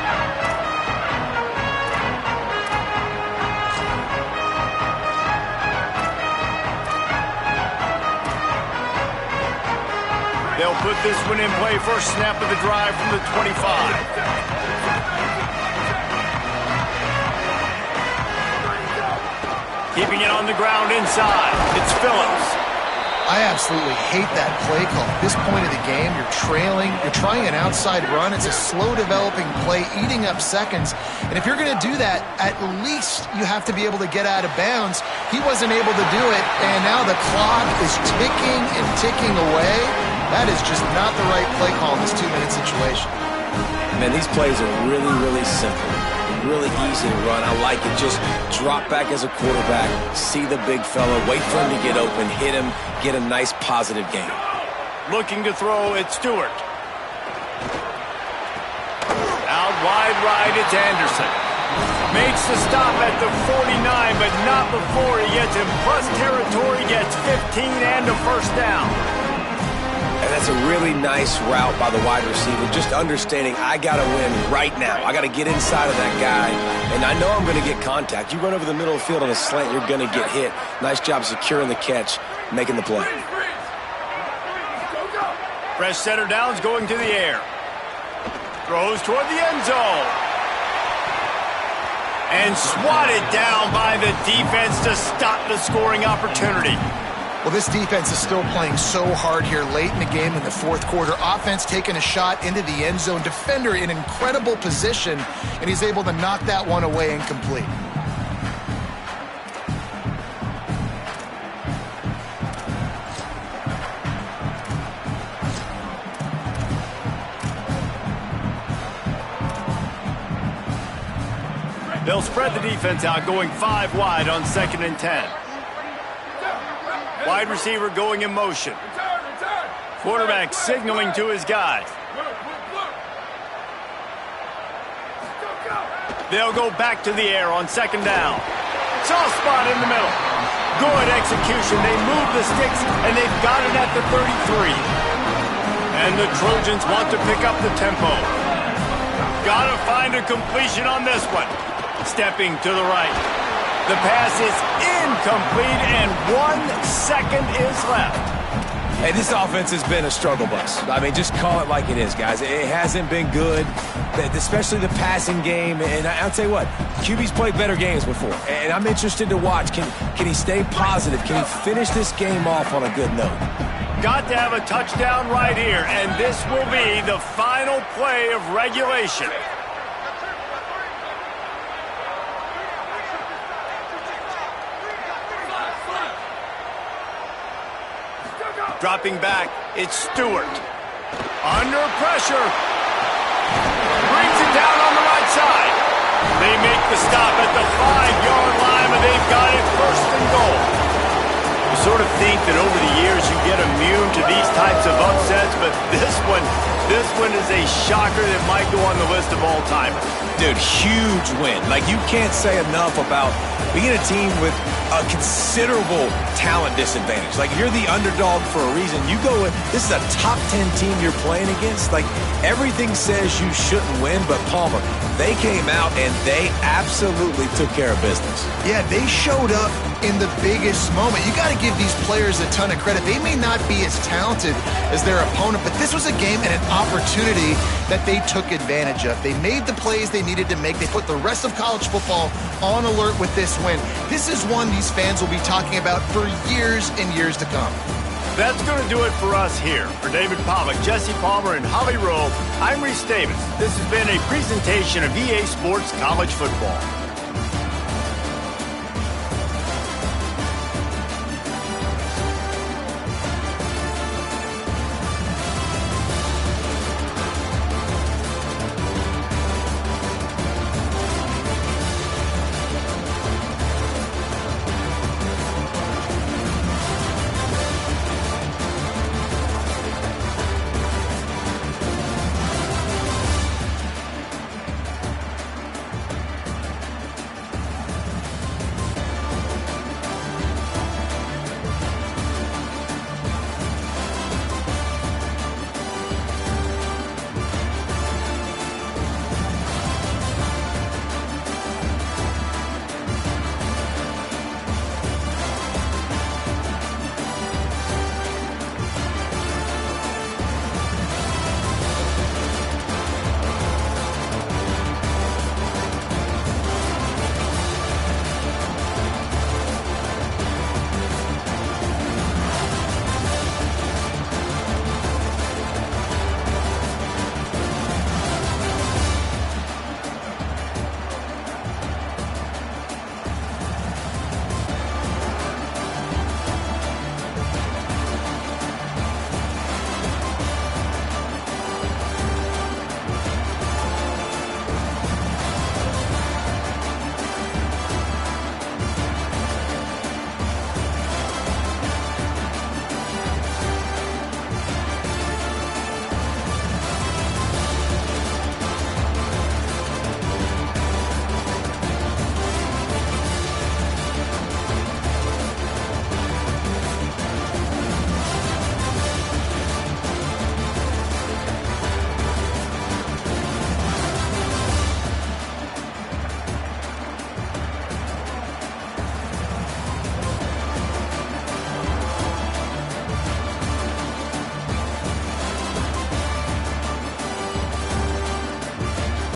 [SPEAKER 1] They'll put this one in play. First snap of the drive from the 25. Keeping it on the ground inside. It's Phillips.
[SPEAKER 4] I absolutely hate that play call. At this point of the game, you're trailing, you're trying an outside run. It's a slow developing play, eating up seconds. And if you're going to do that, at least you have to be able to get out of bounds. He wasn't able to do it, and now the clock is ticking and ticking away. That is just not the right play call in this 2-minute situation.
[SPEAKER 3] Man, these plays are really, really simple. Really easy to run. I like it. Just drop back as a quarterback, see the big fella, wait for him to get open, hit him, get a nice positive game.
[SPEAKER 1] Looking to throw, it's Stewart. Out wide right, it's Anderson. Makes the stop at the 49, but not before he gets in plus territory, gets 15 and a first down.
[SPEAKER 3] And that's a really nice route by the wide receiver, just understanding I got to win right now. I got to get inside of that guy, and I know I'm going to get contact. You run over the middle of the field on a slant, you're going to get hit. Nice job securing the catch, making the play.
[SPEAKER 1] Fresh center downs going to the air. Throws toward the end zone. And swatted down by the defense to stop the scoring opportunity.
[SPEAKER 4] Well, this defense is still playing so hard here late in the game in the fourth quarter. Offense taking a shot into the end zone. Defender in incredible position, and he's able to knock that one away and complete.
[SPEAKER 1] They'll spread the defense out, going 5 wide on 2nd and 10. Wide receiver going in motion. Quarterback signaling to his guys. They'll go back to the air on 2nd down. Soft spot in the middle. Good execution. They move the sticks, and they've got it at the 33. And the Trojans want to pick up the tempo. Got to find a completion on this one. Stepping to the right. The pass is incomplete, and 1 second is left.
[SPEAKER 3] Hey, this offense has been a struggle bus. I mean, just call it like it is, guys. It hasn't been good, especially the passing game. And I'll tell you what, QB's played better games before. And I'm interested to watch. Can he stay positive? Can he finish this game off on a good note?
[SPEAKER 1] Got to have a touchdown right here, and this will be the final play of regulation. Dropping back, it's Stewart. Under pressure. Brings it down on the right side. They make the stop at the 5-yard line, and they've got it 1st and goal. You sort of think that over the years you get immune to these types of upsets, but this one is a shocker that might go on the list of all-timers.
[SPEAKER 3] Dude, huge win. Like, you can't say enough about being a team with a considerable talent disadvantage. Like, you're the underdog for a reason. You go in, this is a top 10 team you're playing against. Like, everything says you shouldn't win, but Palmer, they came out and they absolutely took care of business.
[SPEAKER 4] Yeah, they showed up in the biggest moment. You got to give these players a ton of credit. They may not be as talented as their opponent, but this was a game and an opportunity that they took advantage of. They made the plays they needed to make. They put the rest of college football on alert with this win. This is one these fans will be talking about for years and years to come.
[SPEAKER 1] That's going to do it for us here. For David Pollack, Jesse Palmer, and Holly Rowe, I'm Reese Davis. This has been a presentation of EA Sports College Football.